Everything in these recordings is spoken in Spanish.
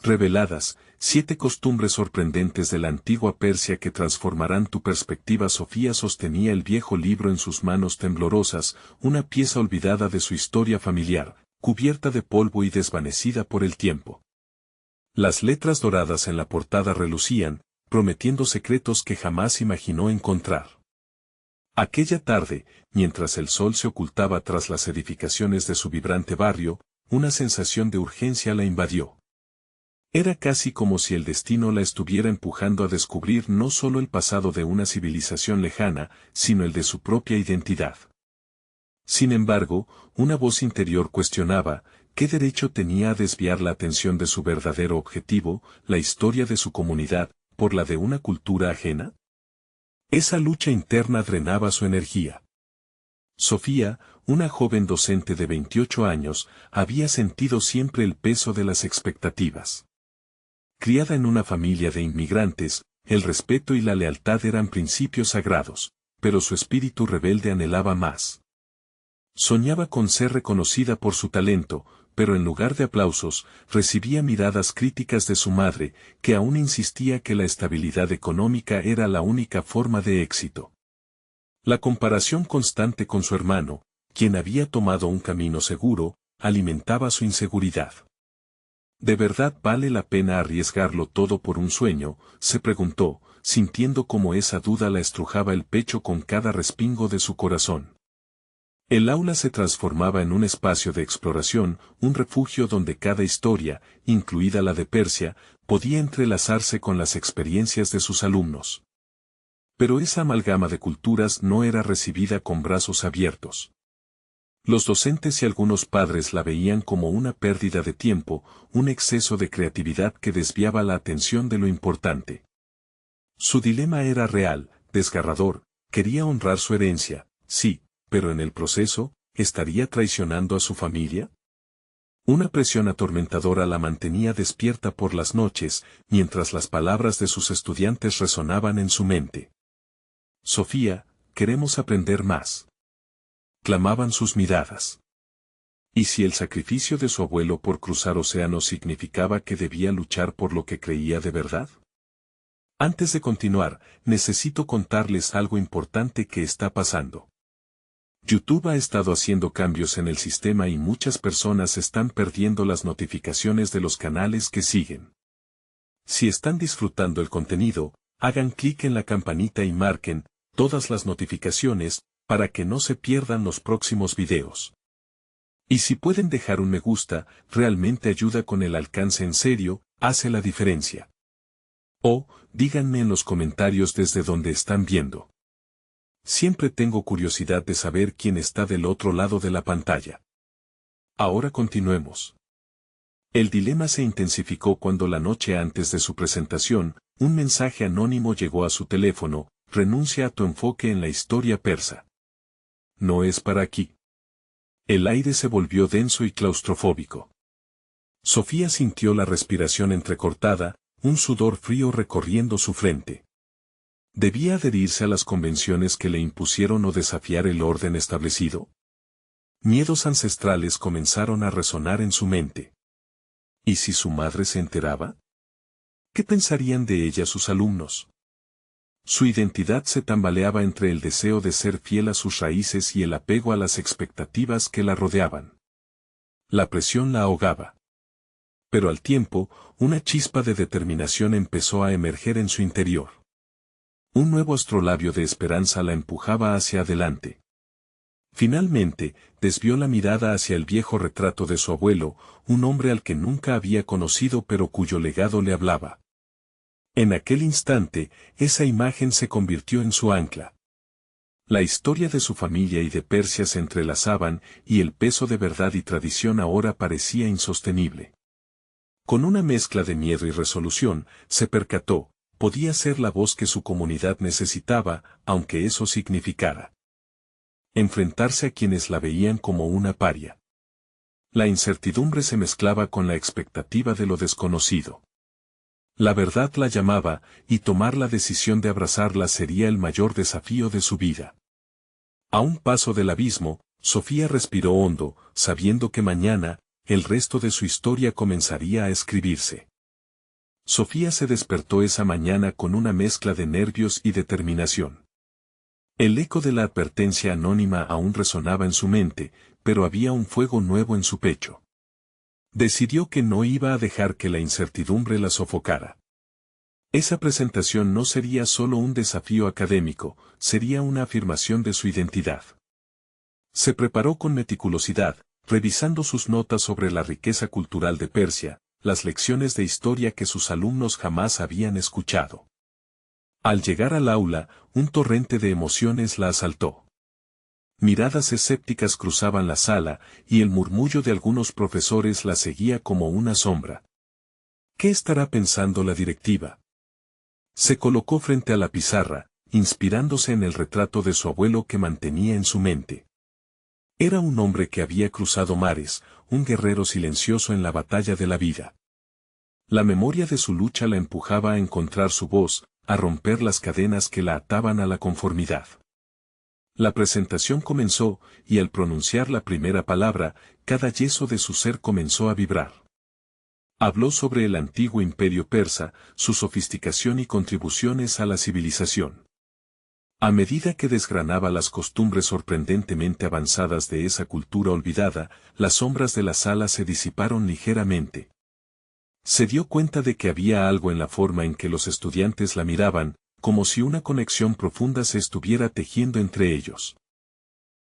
Reveladas, 7 costumbres sorprendentes de la antigua Persia que transformarán tu perspectiva. Sofía sostenía el viejo libro en sus manos temblorosas, una pieza olvidada de su historia familiar, cubierta de polvo y desvanecida por el tiempo. Las letras doradas en la portada relucían, prometiendo secretos que jamás imaginó encontrar. Aquella tarde, mientras el sol se ocultaba tras las edificaciones de su vibrante barrio, una sensación de urgencia la invadió. Era casi como si el destino la estuviera empujando a descubrir no solo el pasado de una civilización lejana, sino el de su propia identidad. Sin embargo, una voz interior cuestionaba, ¿qué derecho tenía a desviar la atención de su verdadero objetivo, la historia de su comunidad, por la de una cultura ajena? Esa lucha interna drenaba su energía. Sofía, una joven docente de 28 años, había sentido siempre el peso de las expectativas. Criada en una familia de inmigrantes, el respeto y la lealtad eran principios sagrados, pero su espíritu rebelde anhelaba más. Soñaba con ser reconocida por su talento, pero en lugar de aplausos, recibía miradas críticas de su madre, que aún insistía que la estabilidad económica era la única forma de éxito. La comparación constante con su hermano, quien había tomado un camino seguro, alimentaba su inseguridad. ¿De verdad vale la pena arriesgarlo todo por un sueño?, se preguntó, sintiendo cómo esa duda la estrujaba el pecho con cada respingo de su corazón. El aula se transformaba en un espacio de exploración, un refugio donde cada historia, incluida la de Persia, podía entrelazarse con las experiencias de sus alumnos. Pero esa amalgama de culturas no era recibida con brazos abiertos. Los docentes y algunos padres la veían como una pérdida de tiempo, un exceso de creatividad que desviaba la atención de lo importante. Su dilema era real, desgarrador, quería honrar su herencia, sí, pero en el proceso, ¿estaría traicionando a su familia? Una presión atormentadora la mantenía despierta por las noches, mientras las palabras de sus estudiantes resonaban en su mente. Sofía, queremos aprender más. Clamaban sus miradas. ¿Y si el sacrificio de su abuelo por cruzar océanos significaba que debía luchar por lo que creía de verdad? Antes de continuar, necesito contarles algo importante que está pasando. YouTube ha estado haciendo cambios en el sistema y muchas personas están perdiendo las notificaciones de los canales que siguen. Si están disfrutando el contenido, hagan clic en la campanita y marquen todas las notificaciones, para que no se pierdan los próximos videos. Y si pueden dejar un me gusta, realmente ayuda con el alcance, en serio, hace la diferencia. O, díganme en los comentarios desde donde están viendo. Siempre tengo curiosidad de saber quién está del otro lado de la pantalla. Ahora continuemos. El dilema se intensificó cuando la noche antes de su presentación, un mensaje anónimo llegó a su teléfono: renuncia a tu enfoque en la historia persa. No es para aquí. El aire se volvió denso y claustrofóbico. Sofía sintió la respiración entrecortada, un sudor frío recorriendo su frente. ¿Debía adherirse a las convenciones que le impusieron o desafiar el orden establecido? Miedos ancestrales comenzaron a resonar en su mente. ¿Y si su madre se enteraba? ¿Qué pensarían de ella sus alumnos? Su identidad se tambaleaba entre el deseo de ser fiel a sus raíces y el apego a las expectativas que la rodeaban. La presión la ahogaba. Pero al tiempo, una chispa de determinación empezó a emerger en su interior. Un nuevo astrolabio de esperanza la empujaba hacia adelante. Finalmente, desvió la mirada hacia el viejo retrato de su abuelo, un hombre al que nunca había conocido pero cuyo legado le hablaba. En aquel instante, esa imagen se convirtió en su ancla. La historia de su familia y de Persia se entrelazaban, y el peso de verdad y tradición ahora parecía insostenible. Con una mezcla de miedo y resolución, se percató: podía ser la voz que su comunidad necesitaba, aunque eso significara enfrentarse a quienes la veían como una paria. La incertidumbre se mezclaba con la expectativa de lo desconocido. La verdad la llamaba, y tomar la decisión de abrazarla sería el mayor desafío de su vida. A un paso del abismo, Sofía respiró hondo, sabiendo que mañana, el resto de su historia comenzaría a escribirse. Sofía se despertó esa mañana con una mezcla de nervios y determinación. El eco de la advertencia anónima aún resonaba en su mente, pero había un fuego nuevo en su pecho. Decidió que no iba a dejar que la incertidumbre la sofocara. Esa presentación no sería solo un desafío académico, sería una afirmación de su identidad. Se preparó con meticulosidad, revisando sus notas sobre la riqueza cultural de Persia, las lecciones de historia que sus alumnos jamás habían escuchado. Al llegar al aula, un torrente de emociones la asaltó. Miradas escépticas cruzaban la sala, y el murmullo de algunos profesores la seguía como una sombra. ¿Qué estará pensando la directiva? Se colocó frente a la pizarra, inspirándose en el retrato de su abuelo que mantenía en su mente. Era un hombre que había cruzado mares, un guerrero silencioso en la batalla de la vida. La memoria de su lucha la empujaba a encontrar su voz, a romper las cadenas que la ataban a la conformidad. La presentación comenzó, y al pronunciar la primera palabra, cada yeso de su ser comenzó a vibrar. Habló sobre el antiguo imperio persa, su sofisticación y contribuciones a la civilización. A medida que desgranaba las costumbres sorprendentemente avanzadas de esa cultura olvidada, las sombras de la sala se disiparon ligeramente. Se dio cuenta de que había algo en la forma en que los estudiantes la miraban, como si una conexión profunda se estuviera tejiendo entre ellos.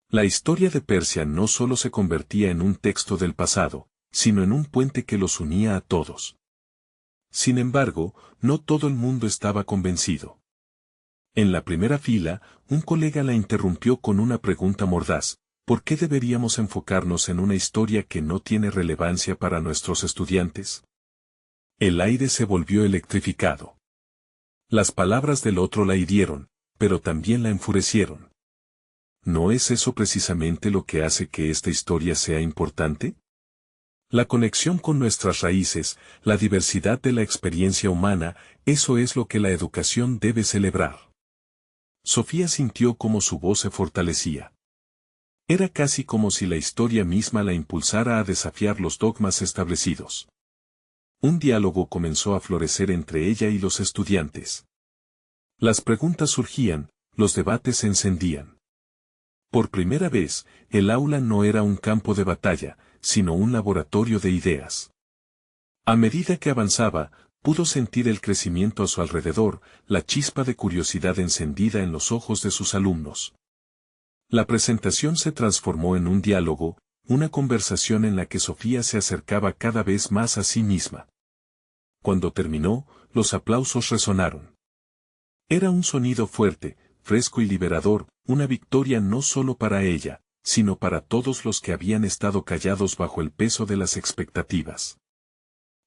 La historia de Persia no solo se convertía en un texto del pasado, sino en un puente que los unía a todos. Sin embargo, no todo el mundo estaba convencido. En la primera fila, un colega la interrumpió con una pregunta mordaz: ¿por qué deberíamos enfocarnos en una historia que no tiene relevancia para nuestros estudiantes? El aire se volvió electrificado. Las palabras del otro la hirieron, pero también la enfurecieron. ¿No es eso precisamente lo que hace que esta historia sea importante? La conexión con nuestras raíces, la diversidad de la experiencia humana, eso es lo que la educación debe celebrar. Sofía sintió cómo su voz se fortalecía. Era casi como si la historia misma la impulsara a desafiar los dogmas establecidos. Un diálogo comenzó a florecer entre ella y los estudiantes. Las preguntas surgían, los debates se encendían. Por primera vez, el aula no era un campo de batalla, sino un laboratorio de ideas. A medida que avanzaba, pudo sentir el crecimiento a su alrededor, la chispa de curiosidad encendida en los ojos de sus alumnos. La presentación se transformó en un diálogo, una conversación en la que Sofía se acercaba cada vez más a sí misma. Cuando terminó, los aplausos resonaron. Era un sonido fuerte, fresco y liberador, una victoria no solo para ella, sino para todos los que habían estado callados bajo el peso de las expectativas.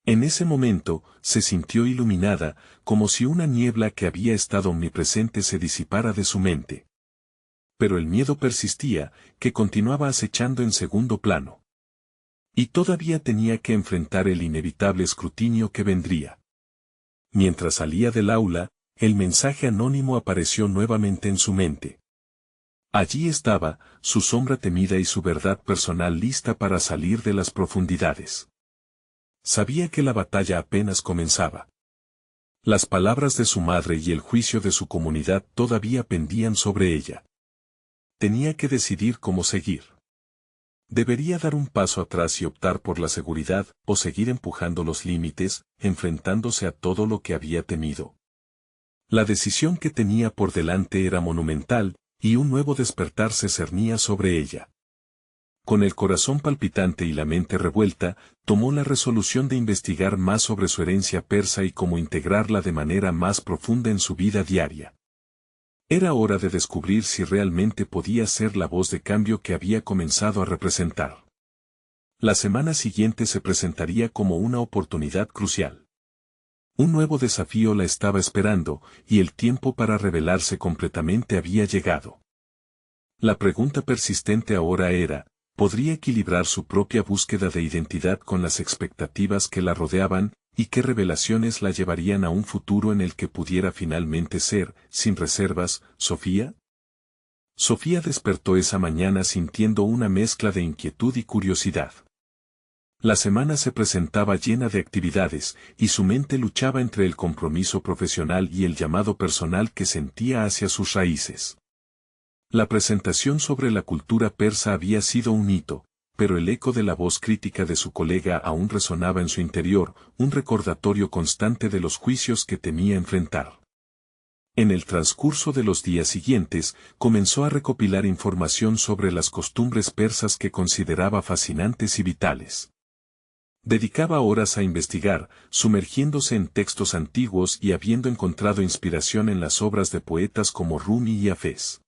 En ese momento, se sintió iluminada, como si una niebla que había estado omnipresente se disipara de su mente. Pero el miedo persistía, que continuaba acechando en segundo plano. Y todavía tenía que enfrentar el inevitable escrutinio que vendría. Mientras salía del aula, el mensaje anónimo apareció nuevamente en su mente. Allí estaba, su sombra temida y su verdad personal lista para salir de las profundidades. Sabía que la batalla apenas comenzaba. Las palabras de su madre y el juicio de su comunidad todavía pendían sobre ella. Tenía que decidir cómo seguir. Debería dar un paso atrás y optar por la seguridad, o seguir empujando los límites, enfrentándose a todo lo que había temido. La decisión que tenía por delante era monumental, y un nuevo despertar se cernía sobre ella. Con el corazón palpitante y la mente revuelta, tomó la resolución de investigar más sobre su herencia persa y cómo integrarla de manera más profunda en su vida diaria. Era hora de descubrir si realmente podía ser la voz de cambio que había comenzado a representar. La semana siguiente se presentaría como una oportunidad crucial. Un nuevo desafío la estaba esperando, y el tiempo para revelarse completamente había llegado. La pregunta persistente ahora era: ¿podría equilibrar su propia búsqueda de identidad con las expectativas que la rodeaban, y qué revelaciones la llevarían a un futuro en el que pudiera finalmente ser, sin reservas, Sofía? Sofía despertó esa mañana sintiendo una mezcla de inquietud y curiosidad. La semana se presentaba llena de actividades, y su mente luchaba entre el compromiso profesional y el llamado personal que sentía hacia sus raíces. La presentación sobre la cultura persa había sido un hito, pero el eco de la voz crítica de su colega aún resonaba en su interior, un recordatorio constante de los juicios que temía enfrentar. En el transcurso de los días siguientes, comenzó a recopilar información sobre las costumbres persas que consideraba fascinantes y vitales. Dedicaba horas a investigar, sumergiéndose en textos antiguos y habiendo encontrado inspiración en las obras de poetas como Rumi y Hafez.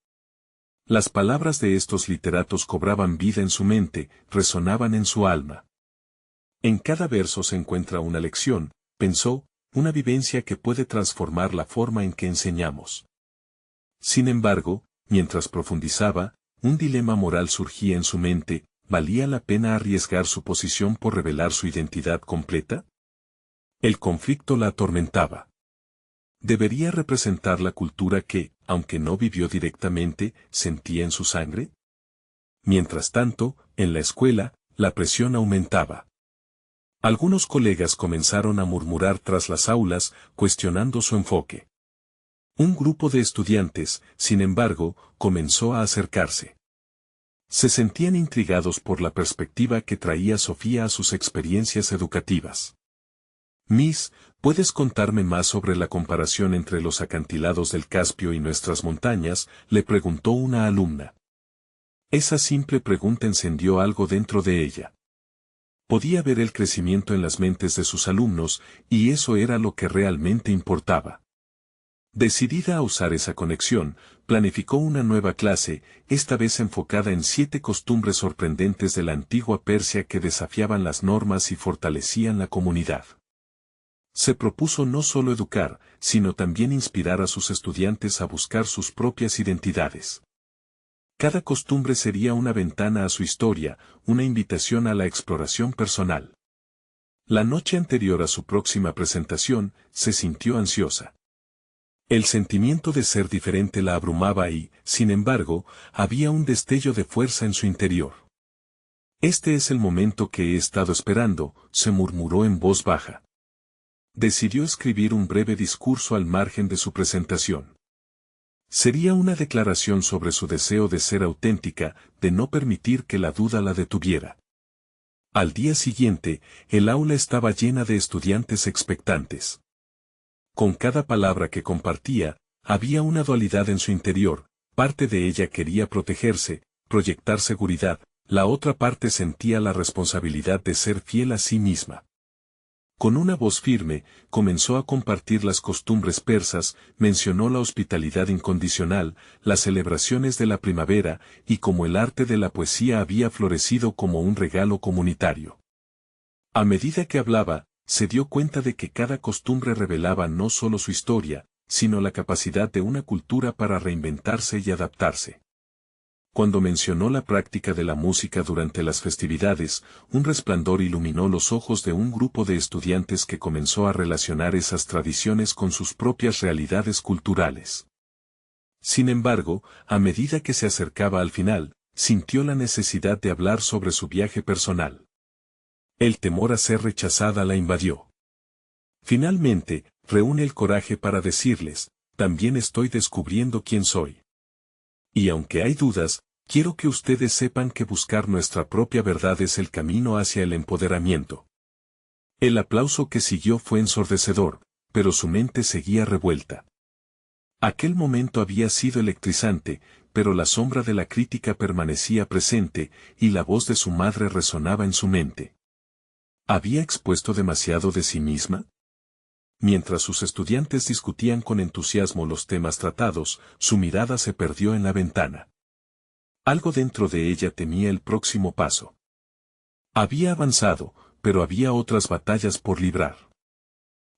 Las palabras de estos literatos cobraban vida en su mente, resonaban en su alma. En cada verso se encuentra una lección, pensó, una vivencia que puede transformar la forma en que enseñamos. Sin embargo, mientras profundizaba, un dilema moral surgía en su mente: ¿valía la pena arriesgar su posición por revelar su identidad completa? El conflicto la atormentaba. ¿Debería representar la cultura que, aunque no vivió directamente, sentía en su sangre? Mientras tanto, en la escuela, la presión aumentaba. Algunos colegas comenzaron a murmurar tras las aulas, cuestionando su enfoque. Un grupo de estudiantes, sin embargo, comenzó a acercarse. Se sentían intrigados por la perspectiva que traía Sofía a sus experiencias educativas. Miss, ¿puedes contarme más sobre la comparación entre los acantilados del Caspio y nuestras montañas?, le preguntó una alumna. Esa simple pregunta encendió algo dentro de ella. Podía ver el crecimiento en las mentes de sus alumnos, y eso era lo que realmente importaba. Decidida a usar esa conexión, planificó una nueva clase, esta vez enfocada en 7 costumbres sorprendentes de la antigua Persia que desafiaban las normas y fortalecían la comunidad. Se propuso no solo educar, sino también inspirar a sus estudiantes a buscar sus propias identidades. Cada costumbre sería una ventana a su historia, una invitación a la exploración personal. La noche anterior a su próxima presentación, se sintió ansiosa. El sentimiento de ser diferente la abrumaba y, sin embargo, había un destello de fuerza en su interior. Este es el momento que he estado esperando, se murmuró en voz baja. Decidió escribir un breve discurso al margen de su presentación. Sería una declaración sobre su deseo de ser auténtica, de no permitir que la duda la detuviera. Al día siguiente, el aula estaba llena de estudiantes expectantes. Con cada palabra que compartía, había una dualidad en su interior: parte de ella quería protegerse, proyectar seguridad, la otra parte sentía la responsabilidad de ser fiel a sí misma. Con una voz firme, comenzó a compartir las costumbres persas, mencionó la hospitalidad incondicional, las celebraciones de la primavera, y cómo el arte de la poesía había florecido como un regalo comunitario. A medida que hablaba, se dio cuenta de que cada costumbre revelaba no solo su historia, sino la capacidad de una cultura para reinventarse y adaptarse. Cuando mencionó la práctica de la música durante las festividades, un resplandor iluminó los ojos de un grupo de estudiantes que comenzó a relacionar esas tradiciones con sus propias realidades culturales. Sin embargo, a medida que se acercaba al final, sintió la necesidad de hablar sobre su viaje personal. El temor a ser rechazada la invadió. Finalmente, reúne el coraje para decirles: también estoy descubriendo quién soy. Y aunque hay dudas, quiero que ustedes sepan que buscar nuestra propia verdad es el camino hacia el empoderamiento. El aplauso que siguió fue ensordecedor, pero su mente seguía revuelta. Aquel momento había sido electrizante, pero la sombra de la crítica permanecía presente, y la voz de su madre resonaba en su mente. ¿Había expuesto demasiado de sí misma? Mientras sus estudiantes discutían con entusiasmo los temas tratados, su mirada se perdió en la ventana. Algo dentro de ella temía el próximo paso. Había avanzado, pero había otras batallas por librar.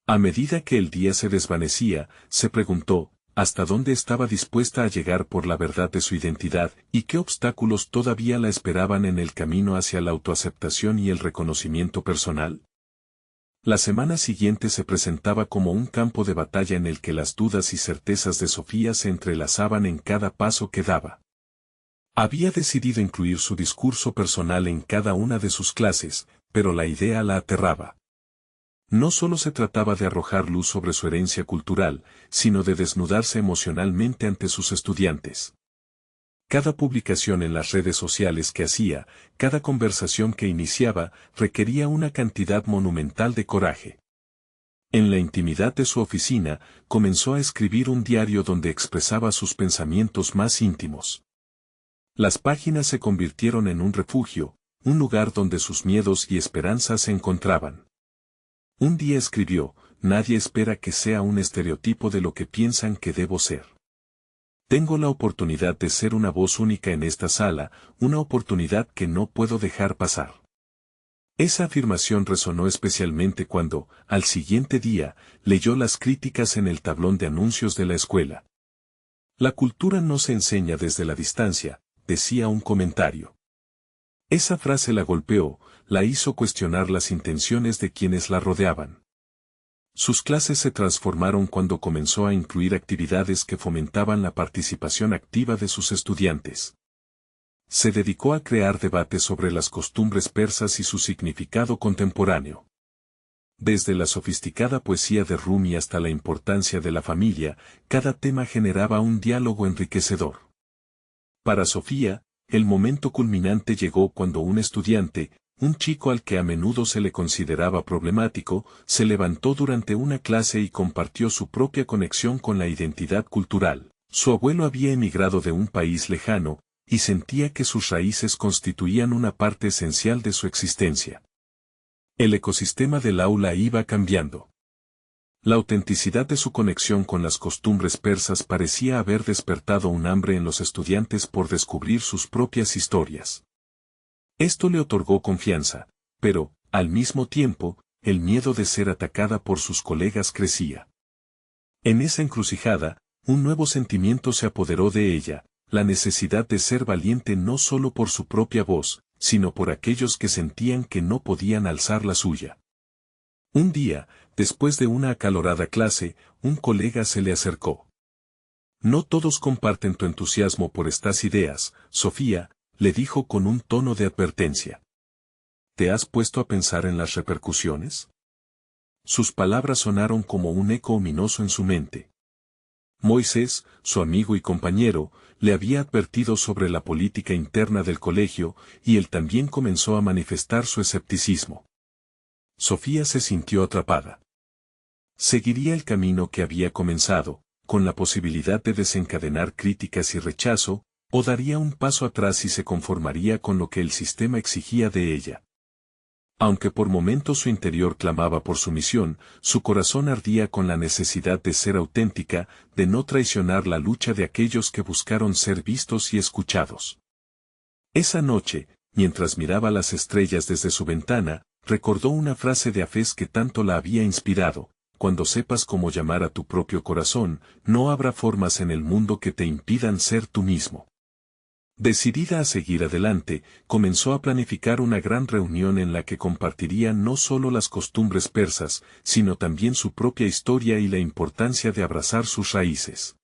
A medida que el día se desvanecía, se preguntó hasta dónde estaba dispuesta a llegar por la verdad de su identidad, y qué obstáculos todavía la esperaban en el camino hacia la autoaceptación y el reconocimiento personal. La semana siguiente se presentaba como un campo de batalla en el que las dudas y certezas de Sofía se entrelazaban en cada paso que daba. Había decidido incluir su discurso personal en cada una de sus clases, pero la idea la aterraba. No solo se trataba de arrojar luz sobre su herencia cultural, sino de desnudarse emocionalmente ante sus estudiantes. Cada publicación en las redes sociales que hacía, cada conversación que iniciaba, requería una cantidad monumental de coraje. En la intimidad de su oficina, comenzó a escribir un diario donde expresaba sus pensamientos más íntimos. Las páginas se convirtieron en un refugio, un lugar donde sus miedos y esperanzas se encontraban. Un día escribió: «Nadie espera que sea un estereotipo de lo que piensan que debo ser. Tengo la oportunidad de ser una voz única en esta sala, una oportunidad que no puedo dejar pasar». Esa afirmación resonó especialmente cuando, al siguiente día, leyó las críticas en el tablón de anuncios de la escuela. «La cultura no se enseña desde la distancia», decía un comentario. Esa frase la golpeó, la hizo cuestionar las intenciones de quienes la rodeaban. Sus clases se transformaron cuando comenzó a incluir actividades que fomentaban la participación activa de sus estudiantes. Se dedicó a crear debates sobre las costumbres persas y su significado contemporáneo. Desde la sofisticada poesía de Rumi hasta la importancia de la familia, cada tema generaba un diálogo enriquecedor. Para Sofía, el momento culminante llegó cuando un estudiante, un chico al que a menudo se le consideraba problemático, se levantó durante una clase y compartió su propia conexión con la identidad cultural. Su abuelo había emigrado de un país lejano, y sentía que sus raíces constituían una parte esencial de su existencia. El ecosistema del aula iba cambiando. La autenticidad de su conexión con las costumbres persas parecía haber despertado un hambre en los estudiantes por descubrir sus propias historias. Esto le otorgó confianza, pero, al mismo tiempo, el miedo de ser atacada por sus colegas crecía. En esa encrucijada, un nuevo sentimiento se apoderó de ella, la necesidad de ser valiente no solo por su propia voz, sino por aquellos que sentían que no podían alzar la suya. Un día, después de una acalorada clase, un colega se le acercó. «No todos comparten tu entusiasmo por estas ideas, Sofía», le dijo con un tono de advertencia. «¿Te has puesto a pensar en las repercusiones?». Sus palabras sonaron como un eco ominoso en su mente. Moisés, su amigo y compañero, le había advertido sobre la política interna del colegio, y él también comenzó a manifestar su escepticismo. Sofía se sintió atrapada. Seguiría el camino que había comenzado, con la posibilidad de desencadenar críticas y rechazo, o daría un paso atrás y se conformaría con lo que el sistema exigía de ella. Aunque por momentos su interior clamaba por sumisión, su corazón ardía con la necesidad de ser auténtica, de no traicionar la lucha de aquellos que buscaron ser vistos y escuchados. Esa noche, mientras miraba las estrellas desde su ventana, recordó una frase de Hafez que tanto la había inspirado: «Cuando sepas cómo llamar a tu propio corazón, no habrá formas en el mundo que te impidan ser tú mismo». Decidida a seguir adelante, comenzó a planificar una gran reunión en la que compartiría no solo las costumbres persas, sino también su propia historia y la importancia de abrazar sus raíces.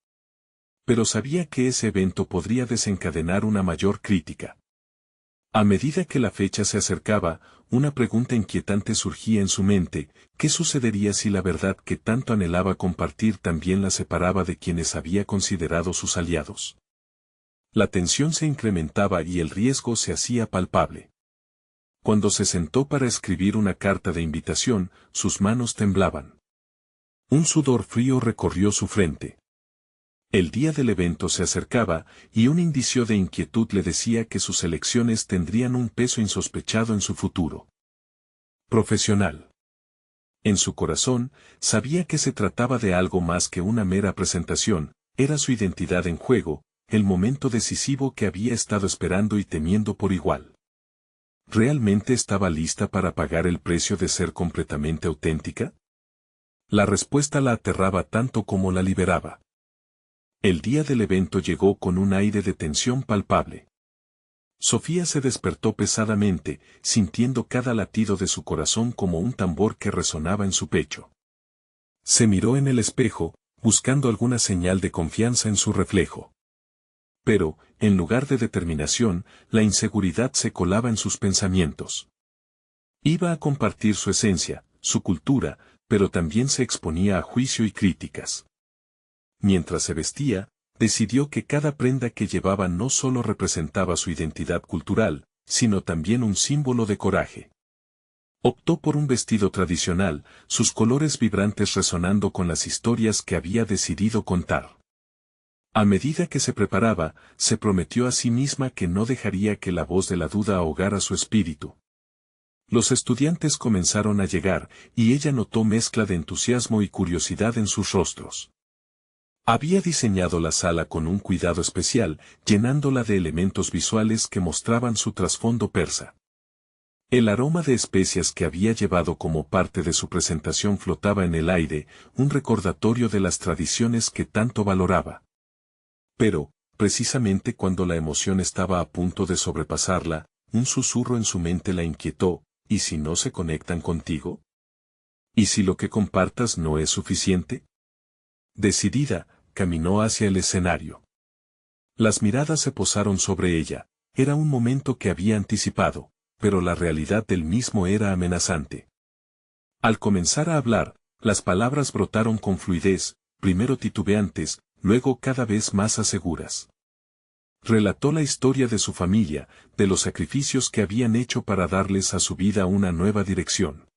Pero sabía que ese evento podría desencadenar una mayor crítica. A medida que la fecha se acercaba, una pregunta inquietante surgía en su mente: ¿qué sucedería si la verdad que tanto anhelaba compartir también la separaba de quienes había considerado sus aliados? La tensión se incrementaba y el riesgo se hacía palpable. Cuando se sentó para escribir una carta de invitación, sus manos temblaban. Un sudor frío recorrió su frente. El día del evento se acercaba, y un indicio de inquietud le decía que sus elecciones tendrían un peso insospechado en su futuro profesional. En su corazón, sabía que se trataba de algo más que una mera presentación, era su identidad en juego, el momento decisivo que había estado esperando y temiendo por igual. ¿Realmente estaba lista para pagar el precio de ser completamente auténtica? La respuesta la aterraba tanto como la liberaba. El día del evento llegó con un aire de tensión palpable. Sofía se despertó pesadamente, sintiendo cada latido de su corazón como un tambor que resonaba en su pecho. Se miró en el espejo, buscando alguna señal de confianza en su reflejo. Pero, en lugar de determinación, la inseguridad se colaba en sus pensamientos. Iba a compartir su esencia, su cultura, pero también se exponía a juicio y críticas. Mientras se vestía, decidió que cada prenda que llevaba no solo representaba su identidad cultural, sino también un símbolo de coraje. Optó por un vestido tradicional, sus colores vibrantes resonando con las historias que había decidido contar. A medida que se preparaba, se prometió a sí misma que no dejaría que la voz de la duda ahogara su espíritu. Los estudiantes comenzaron a llegar, y ella notó mezcla de entusiasmo y curiosidad en sus rostros. Había diseñado la sala con un cuidado especial, llenándola de elementos visuales que mostraban su trasfondo persa. El aroma de especias que había llevado como parte de su presentación flotaba en el aire, un recordatorio de las tradiciones que tanto valoraba. Pero, precisamente cuando la emoción estaba a punto de sobrepasarla, un susurro en su mente la inquietó: ¿y si no se conectan contigo? ¿Y si lo que compartas no es suficiente? Decidida, caminó hacia el escenario. Las miradas se posaron sobre ella, era un momento que había anticipado, pero la realidad del mismo era amenazante. Al comenzar a hablar, las palabras brotaron con fluidez, primero titubeantes, luego cada vez más seguras. Relató la historia de su familia, de los sacrificios que habían hecho para darles a su vida una nueva dirección.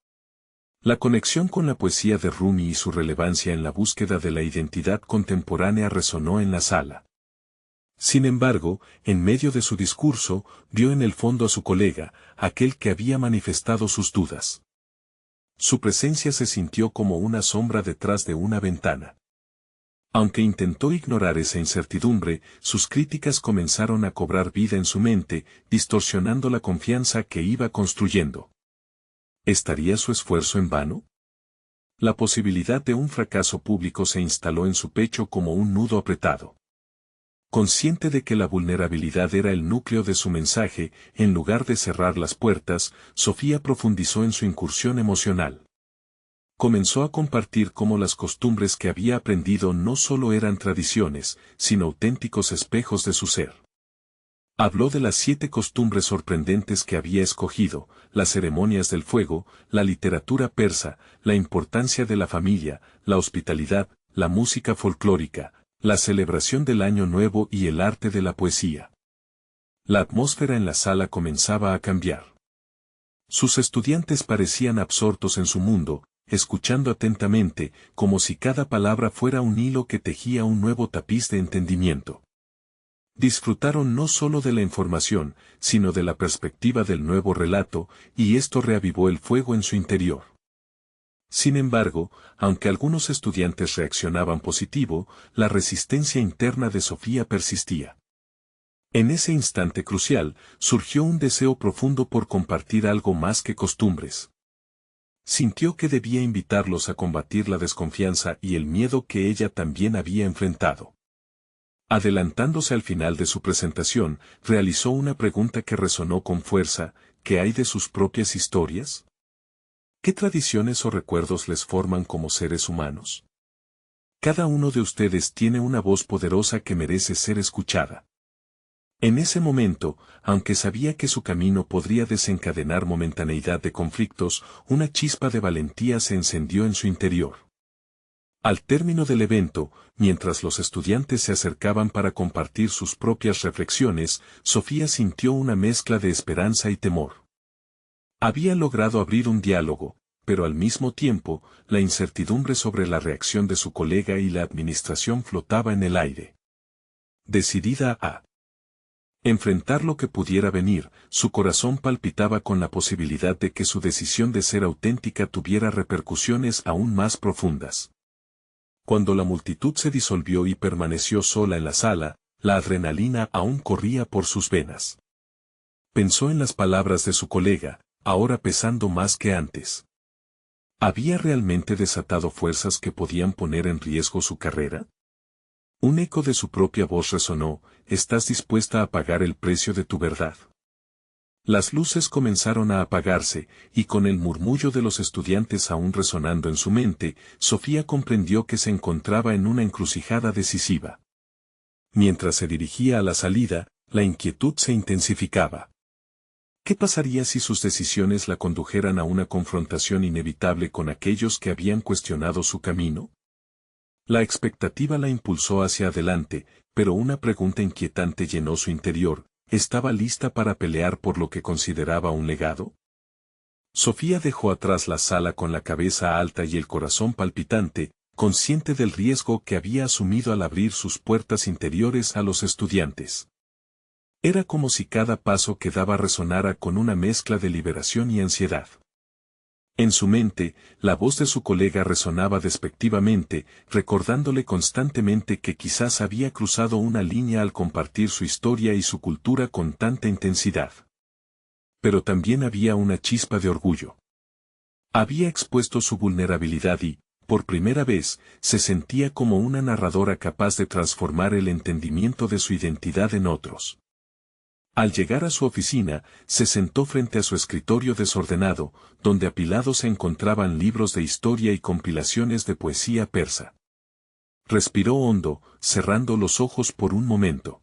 La conexión con la poesía de Rumi y su relevancia en la búsqueda de la identidad contemporánea resonó en la sala. Sin embargo, en medio de su discurso, vio en el fondo a su colega, aquel que había manifestado sus dudas. Su presencia se sintió como una sombra detrás de una ventana. Aunque intentó ignorar esa incertidumbre, sus críticas comenzaron a cobrar vida en su mente, distorsionando la confianza que iba construyendo. ¿Estaría su esfuerzo en vano? La posibilidad de un fracaso público se instaló en su pecho como un nudo apretado. Consciente de que la vulnerabilidad era el núcleo de su mensaje, en lugar de cerrar las puertas, Sofía profundizó en su incursión emocional. Comenzó a compartir cómo las costumbres que había aprendido no solo eran tradiciones, sino auténticos espejos de su ser. Habló de las 7 costumbres sorprendentes que había escogido, las ceremonias del fuego, la literatura persa, la importancia de la familia, la hospitalidad, la música folclórica, la celebración del Año Nuevo y el arte de la poesía. La atmósfera en la sala comenzaba a cambiar. Sus estudiantes parecían absortos en su mundo, escuchando atentamente, como si cada palabra fuera un hilo que tejía un nuevo tapiz de entendimiento. Disfrutaron no solo de la información, sino de la perspectiva del nuevo relato, y esto reavivó el fuego en su interior. Sin embargo, aunque algunos estudiantes reaccionaban positivo, la resistencia interna de Sofía persistía. En ese instante crucial, surgió un deseo profundo por compartir algo más que costumbres. Sintió que debía invitarlos a combatir la desconfianza y el miedo que ella también había enfrentado. Adelantándose al final de su presentación, realizó una pregunta que resonó con fuerza: ¿qué hay de sus propias historias? ¿Qué tradiciones o recuerdos les forman como seres humanos? Cada uno de ustedes tiene una voz poderosa que merece ser escuchada. En ese momento, aunque sabía que su camino podría desencadenar momentaneidad de conflictos, una chispa de valentía se encendió en su interior. Al término del evento, mientras los estudiantes se acercaban para compartir sus propias reflexiones, Sofía sintió una mezcla de esperanza y temor. Había logrado abrir un diálogo, pero al mismo tiempo, la incertidumbre sobre la reacción de su colega y la administración flotaba en el aire. Decidida a enfrentar lo que pudiera venir, su corazón palpitaba con la posibilidad de que su decisión de ser auténtica tuviera repercusiones aún más profundas. Cuando la multitud se disolvió y permaneció sola en la sala, la adrenalina aún corría por sus venas. Pensó en las palabras de su colega, ahora pesando más que antes. ¿Había realmente desatado fuerzas que podían poner en riesgo su carrera? Un eco de su propia voz resonó: ¿estás dispuesta a pagar el precio de tu verdad? Las luces comenzaron a apagarse, y con el murmullo de los estudiantes aún resonando en su mente, Sofía comprendió que se encontraba en una encrucijada decisiva. Mientras se dirigía a la salida, la inquietud se intensificaba. ¿Qué pasaría si sus decisiones la condujeran a una confrontación inevitable con aquellos que habían cuestionado su camino? La expectativa la impulsó hacia adelante, pero una pregunta inquietante llenó su interior: ¿estaba lista para pelear por lo que consideraba un legado? Sofía dejó atrás la sala con la cabeza alta y el corazón palpitante, consciente del riesgo que había asumido al abrir sus puertas interiores a los estudiantes. Era como si cada paso que daba resonara con una mezcla de liberación y ansiedad. En su mente, la voz de su colega resonaba despectivamente, recordándole constantemente que quizás había cruzado una línea al compartir su historia y su cultura con tanta intensidad. Pero también había una chispa de orgullo. Había expuesto su vulnerabilidad y, por primera vez, se sentía como una narradora capaz de transformar el entendimiento de su identidad en otros. Al llegar a su oficina, se sentó frente a su escritorio desordenado, donde apilados se encontraban libros de historia y compilaciones de poesía persa. Respiró hondo, cerrando los ojos por un momento.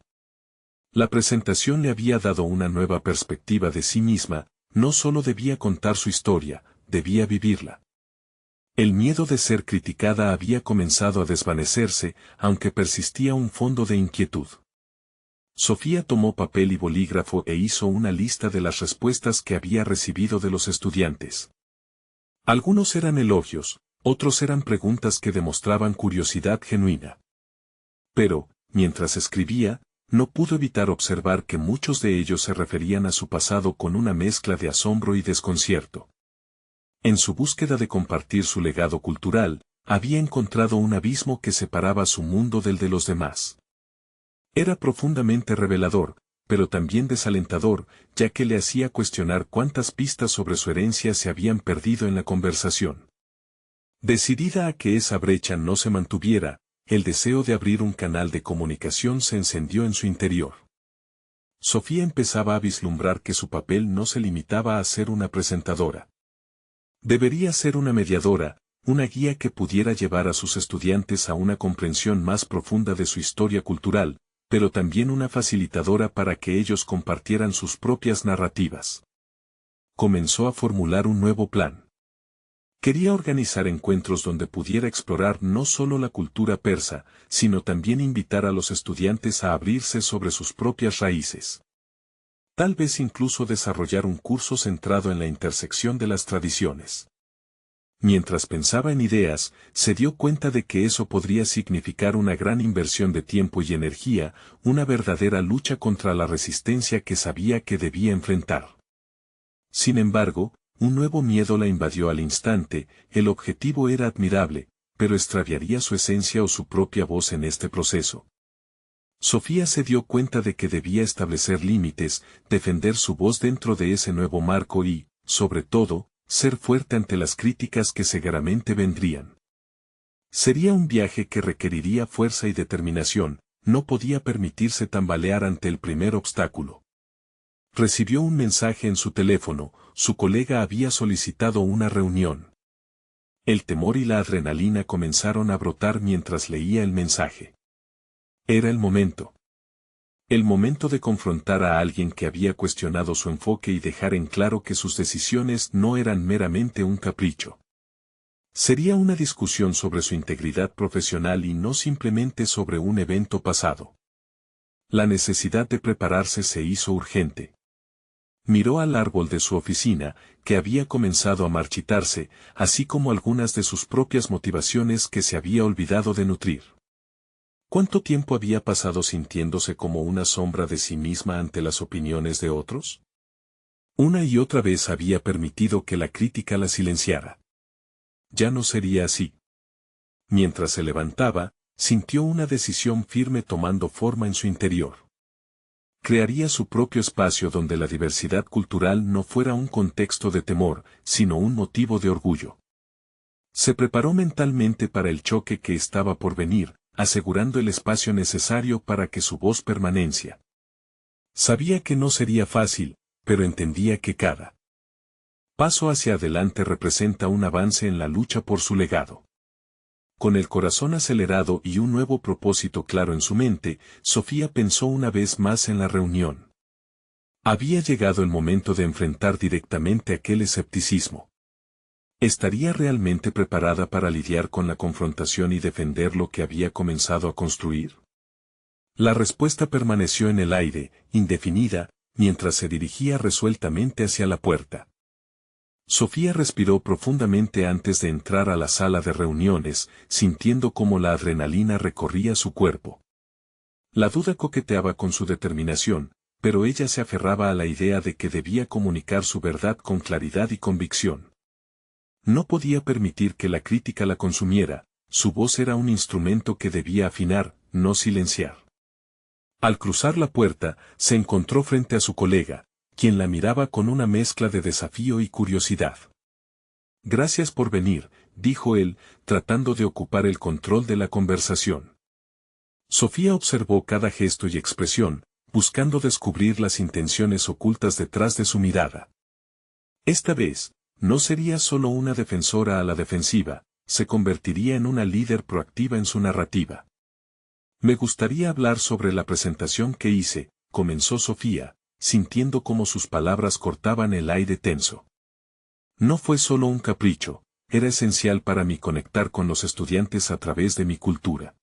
La presentación le había dado una nueva perspectiva de sí misma, no solo debía contar su historia, debía vivirla. El miedo de ser criticada había comenzado a desvanecerse, aunque persistía un fondo de inquietud. Sofía tomó papel y bolígrafo e hizo una lista de las respuestas que había recibido de los estudiantes. Algunos eran elogios, otros eran preguntas que demostraban curiosidad genuina. Pero, mientras escribía, no pudo evitar observar que muchos de ellos se referían a su pasado con una mezcla de asombro y desconcierto. En su búsqueda de compartir su legado cultural, había encontrado un abismo que separaba su mundo del de los demás. Era profundamente revelador, pero también desalentador, ya que le hacía cuestionar cuántas pistas sobre su herencia se habían perdido en la conversación. Decidida a que esa brecha no se mantuviera, el deseo de abrir un canal de comunicación se encendió en su interior. Sofía empezaba a vislumbrar que su papel no se limitaba a ser una presentadora. Debería ser una mediadora, una guía que pudiera llevar a sus estudiantes a una comprensión más profunda de su historia cultural, pero también una facilitadora para que ellos compartieran sus propias narrativas. Comenzó a formular un nuevo plan. Quería organizar encuentros donde pudiera explorar no solo la cultura persa, sino también invitar a los estudiantes a abrirse sobre sus propias raíces. Tal vez incluso desarrollar un curso centrado en la intersección de las tradiciones. Mientras pensaba en ideas, se dio cuenta de que eso podría significar una gran inversión de tiempo y energía, una verdadera lucha contra la resistencia que sabía que debía enfrentar. Sin embargo, un nuevo miedo la invadió al instante. El objetivo era admirable, pero extraviaría su esencia o su propia voz en este proceso. Sofía se dio cuenta de que debía establecer límites, defender su voz dentro de ese nuevo marco y, sobre todo, ser fuerte ante las críticas que seguramente vendrían. Sería un viaje que requeriría fuerza y determinación, no podía permitirse tambalear ante el primer obstáculo. Recibió un mensaje en su teléfono: su colega había solicitado una reunión. El temor y la adrenalina comenzaron a brotar mientras leía el mensaje. Era el momento. El momento de confrontar a alguien que había cuestionado su enfoque y dejar en claro que sus decisiones no eran meramente un capricho. Sería una discusión sobre su integridad profesional y no simplemente sobre un evento pasado. La necesidad de prepararse se hizo urgente. Miró al árbol de su oficina, que había comenzado a marchitarse, así como algunas de sus propias motivaciones que se había olvidado de nutrir. ¿Cuánto tiempo había pasado sintiéndose como una sombra de sí misma ante las opiniones de otros? Una y otra vez había permitido que la crítica la silenciara. Ya no sería así. Mientras se levantaba, sintió una decisión firme tomando forma en su interior. Crearía su propio espacio donde la diversidad cultural no fuera un contexto de temor, sino un motivo de orgullo. Se preparó mentalmente para el choque que estaba por venir, asegurando el espacio necesario para que su voz permaneciera. Sabía que no sería fácil, pero entendía que cada paso hacia adelante representa un avance en la lucha por su legado. Con el corazón acelerado y un nuevo propósito claro en su mente, Sofía pensó una vez más en la reunión. Había llegado el momento de enfrentar directamente aquel escepticismo. ¿Estaría realmente preparada para lidiar con la confrontación y defender lo que había comenzado a construir? La respuesta permaneció en el aire, indefinida, mientras se dirigía resueltamente hacia la puerta. Sofía respiró profundamente antes de entrar a la sala de reuniones, sintiendo cómo la adrenalina recorría su cuerpo. La duda coqueteaba con su determinación, pero ella se aferraba a la idea de que debía comunicar su verdad con claridad y convicción. No podía permitir que la crítica la consumiera, su voz era un instrumento que debía afinar, no silenciar. Al cruzar la puerta, se encontró frente a su colega, quien la miraba con una mezcla de desafío y curiosidad. «Gracias por venir», dijo él, tratando de ocupar el control de la conversación. Sofía observó cada gesto y expresión, buscando descubrir las intenciones ocultas detrás de su mirada. Esta vez, no sería solo una defensora a la defensiva, se convertiría en una líder proactiva en su narrativa. «Me gustaría hablar sobre la presentación que hice», comenzó Sofía, sintiendo cómo sus palabras cortaban el aire tenso. «No fue solo un capricho, era esencial para mí conectar con los estudiantes a través de mi cultura».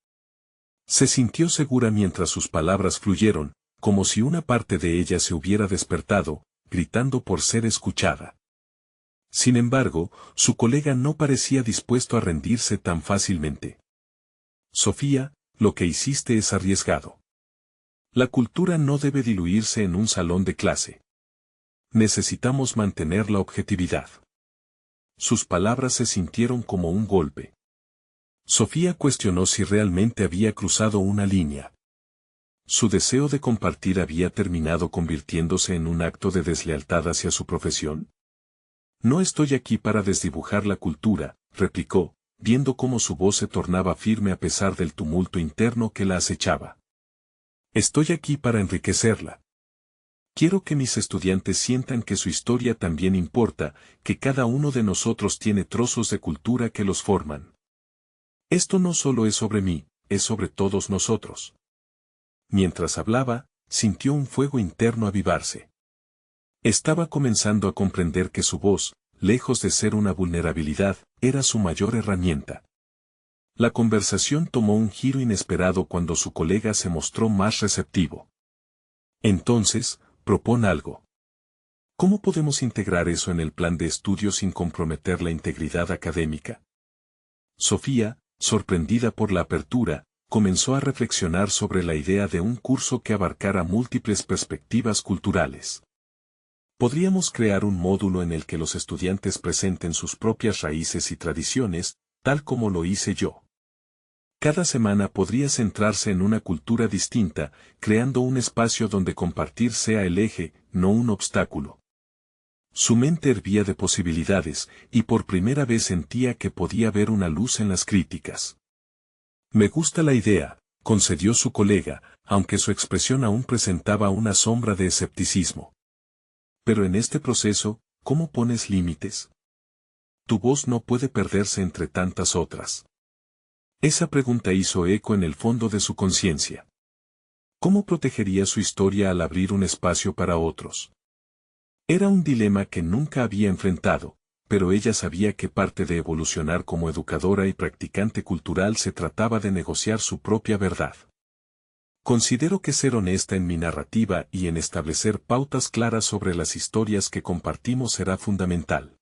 Se sintió segura mientras sus palabras fluyeron, como si una parte de ella se hubiera despertado, gritando por ser escuchada. Sin embargo, su colega no parecía dispuesto a rendirse tan fácilmente. «Sofía, lo que hiciste es arriesgado. La cultura no debe diluirse en un salón de clase. Necesitamos mantener la objetividad». Sus palabras se sintieron como un golpe. Sofía cuestionó si realmente había cruzado una línea. Su deseo de compartir había terminado convirtiéndose en un acto de deslealtad hacia su profesión. «No estoy aquí para desdibujar la cultura», replicó, viendo cómo su voz se tornaba firme a pesar del tumulto interno que la acechaba. «Estoy aquí para enriquecerla. Quiero que mis estudiantes sientan que su historia también importa, que cada uno de nosotros tiene trozos de cultura que los forman. Esto no solo es sobre mí, es sobre todos nosotros». Mientras hablaba, sintió un fuego interno avivarse. Estaba comenzando a comprender que su voz, lejos de ser una vulnerabilidad, era su mayor herramienta. La conversación tomó un giro inesperado cuando su colega se mostró más receptivo. «Entonces, propón algo. ¿Cómo podemos integrar eso en el plan de estudio sin comprometer la integridad académica?» Sofía, sorprendida por la apertura, comenzó a reflexionar sobre la idea de un curso que abarcara múltiples perspectivas culturales. Podríamos crear un módulo en el que los estudiantes presenten sus propias raíces y tradiciones, tal como lo hice yo. Cada semana podría centrarse en una cultura distinta, creando un espacio donde compartir sea el eje, no un obstáculo. Su mente hervía de posibilidades, y por primera vez sentía que podía ver una luz en las críticas. «Me gusta la idea», concedió su colega, aunque su expresión aún presentaba una sombra de escepticismo. «Pero en este proceso, ¿cómo pones límites? Tu voz no puede perderse entre tantas otras». Esa pregunta hizo eco en el fondo de su conciencia. ¿Cómo protegería su historia al abrir un espacio para otros? Era un dilema que nunca había enfrentado, pero ella sabía que parte de evolucionar como educadora y practicante cultural se trataba de negociar su propia verdad. «Considero que ser honesta en mi narrativa y en establecer pautas claras sobre las historias que compartimos será fundamental.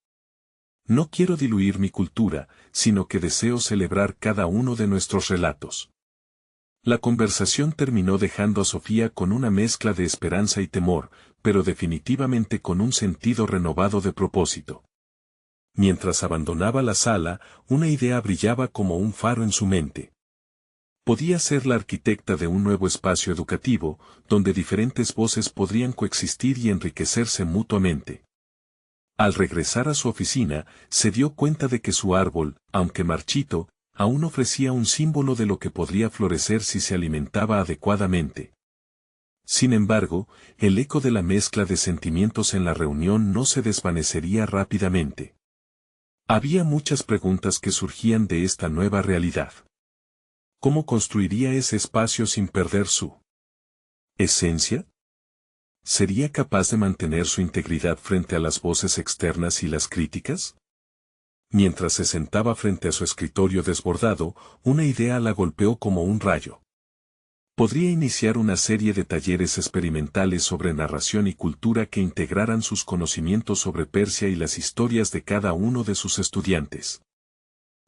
No quiero diluir mi cultura, sino que deseo celebrar cada uno de nuestros relatos». La conversación terminó dejando a Sofía con una mezcla de esperanza y temor, pero definitivamente con un sentido renovado de propósito. Mientras abandonaba la sala, una idea brillaba como un faro en su mente. Podía ser la arquitecta de un nuevo espacio educativo, donde diferentes voces podrían coexistir y enriquecerse mutuamente. Al regresar a su oficina, se dio cuenta de que su árbol, aunque marchito, aún ofrecía un símbolo de lo que podría florecer si se alimentaba adecuadamente. Sin embargo, el eco de la mezcla de sentimientos en la reunión no se desvanecería rápidamente. Había muchas preguntas que surgían de esta nueva realidad. ¿Cómo construiría ese espacio sin perder su esencia? ¿Sería capaz de mantener su integridad frente a las voces externas y las críticas? Mientras se sentaba frente a su escritorio desbordado, una idea la golpeó como un rayo. Podría iniciar una serie de talleres experimentales sobre narración y cultura que integraran sus conocimientos sobre Persia y las historias de cada uno de sus estudiantes.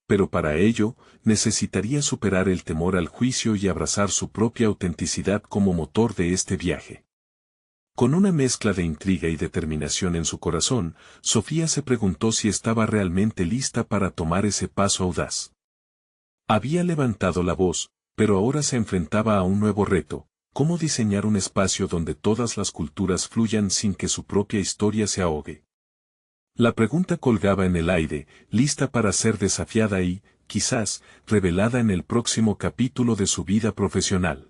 Pero para ello, necesitaría superar el temor al juicio y abrazar su propia autenticidad como motor de este viaje. Con una mezcla de intriga y determinación en su corazón, Sofía se preguntó si estaba realmente lista para tomar ese paso audaz. Había levantado la voz, pero ahora se enfrentaba a un nuevo reto: cómo diseñar un espacio donde todas las culturas fluyan sin que su propia historia se ahogue. La pregunta colgaba en el aire, lista para ser desafiada y, quizás, revelada en el próximo capítulo de su vida profesional.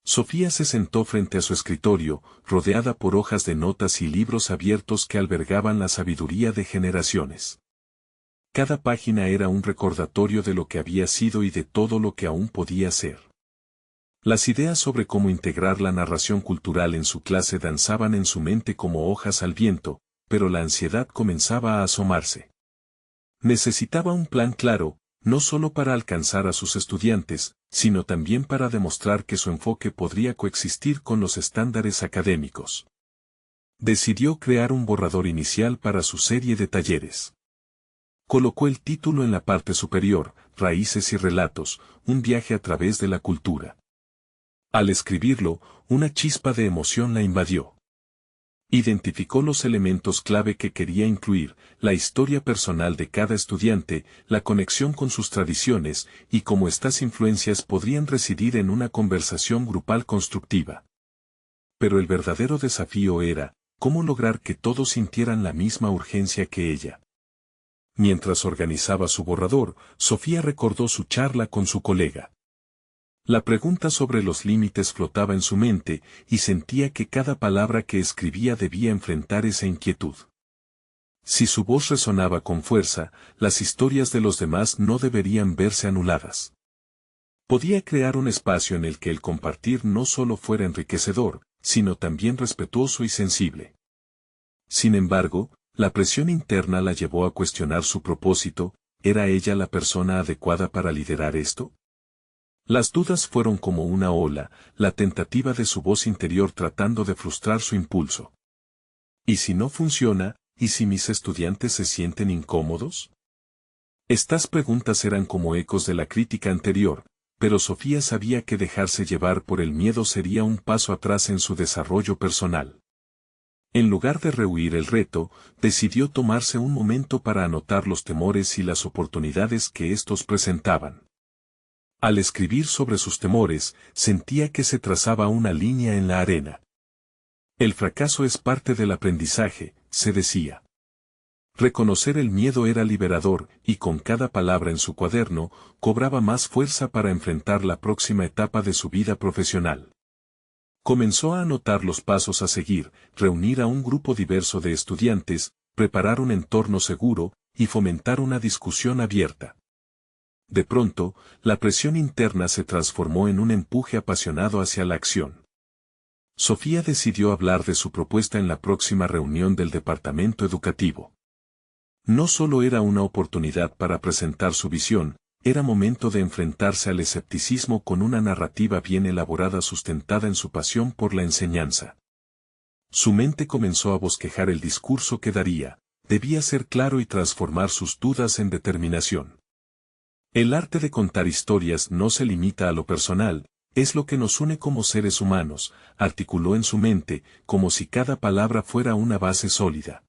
Sofía se sentó frente a su escritorio, rodeada por hojas de notas y libros abiertos que albergaban la sabiduría de generaciones. Cada página era un recordatorio de lo que había sido y de todo lo que aún podía ser. Las ideas sobre cómo integrar la narración cultural en su clase danzaban en su mente como hojas al viento, pero la ansiedad comenzaba a asomarse. Necesitaba un plan claro, no solo para alcanzar a sus estudiantes, sino también para demostrar que su enfoque podría coexistir con los estándares académicos. Decidió crear un borrador inicial para su serie de talleres. Colocó el título en la parte superior: Raíces y relatos, un viaje a través de la cultura. Al escribirlo, una chispa de emoción la invadió. Identificó los elementos clave que quería incluir: la historia personal de cada estudiante, la conexión con sus tradiciones, y cómo estas influencias podrían residir en una conversación grupal constructiva. Pero el verdadero desafío era, cómo lograr que todos sintieran la misma urgencia que ella. Mientras organizaba su borrador, Sofía recordó su charla con su colega. La pregunta sobre los límites flotaba en su mente, y sentía que cada palabra que escribía debía enfrentar esa inquietud. Si su voz resonaba con fuerza, las historias de los demás no deberían verse anuladas. Podía crear un espacio en el que el compartir no solo fuera enriquecedor, sino también respetuoso y sensible. Sin embargo, la presión interna la llevó a cuestionar su propósito: ¿era ella la persona adecuada para liderar esto? Las dudas fueron como una ola, la tentativa de su voz interior tratando de frustrar su impulso. ¿Y si no funciona? ¿Y si mis estudiantes se sienten incómodos? Estas preguntas eran como ecos de la crítica anterior, pero Sofía sabía que dejarse llevar por el miedo sería un paso atrás en su desarrollo personal. En lugar de rehuir el reto, decidió tomarse un momento para anotar los temores y las oportunidades que estos presentaban. Al escribir sobre sus temores, sentía que se trazaba una línea en la arena. El fracaso es parte del aprendizaje, se decía. Reconocer el miedo era liberador, y con cada palabra en su cuaderno, cobraba más fuerza para enfrentar la próxima etapa de su vida profesional. Comenzó a anotar los pasos a seguir: reunir a un grupo diverso de estudiantes, preparar un entorno seguro, y fomentar una discusión abierta. De pronto, la presión interna se transformó en un empuje apasionado hacia la acción. Sofía decidió hablar de su propuesta en la próxima reunión del departamento educativo. No solo era una oportunidad para presentar su visión, era momento de enfrentarse al escepticismo con una narrativa bien elaborada sustentada en su pasión por la enseñanza. Su mente comenzó a bosquejar el discurso que daría: debía ser claro y transformar sus dudas en determinación. El arte de contar historias no se limita a lo personal, es lo que nos une como seres humanos, articuló en su mente, como si cada palabra fuera una base sólida.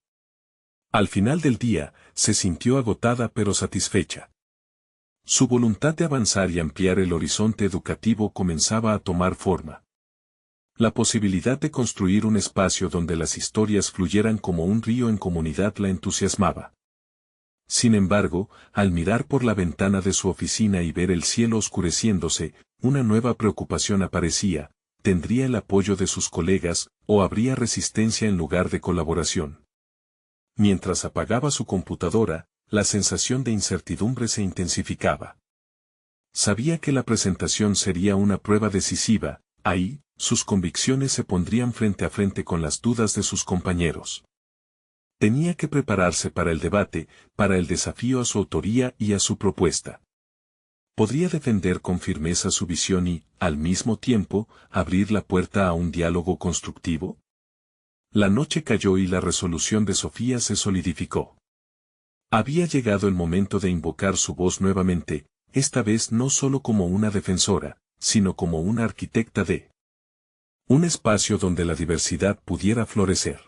Al final del día, se sintió agotada pero satisfecha. Su voluntad de avanzar y ampliar el horizonte educativo comenzaba a tomar forma. La posibilidad de construir un espacio donde las historias fluyeran como un río en comunidad la entusiasmaba. Sin embargo, al mirar por la ventana de su oficina y ver el cielo oscureciéndose, una nueva preocupación aparecía: ¿tendría el apoyo de sus colegas, o habría resistencia en lugar de colaboración? Mientras apagaba su computadora, la sensación de incertidumbre se intensificaba. Sabía que la presentación sería una prueba decisiva: ahí, sus convicciones se pondrían frente a frente con las dudas de sus compañeros. Tenía que prepararse para el debate, para el desafío a su autoría y a su propuesta. Podría defender con firmeza su visión y, al mismo tiempo, abrir la puerta a un diálogo constructivo. La noche cayó y la resolución de Sofía se solidificó. Había llegado el momento de invocar su voz nuevamente, esta vez no solo como una defensora, sino como una arquitecta de un espacio donde la diversidad pudiera florecer.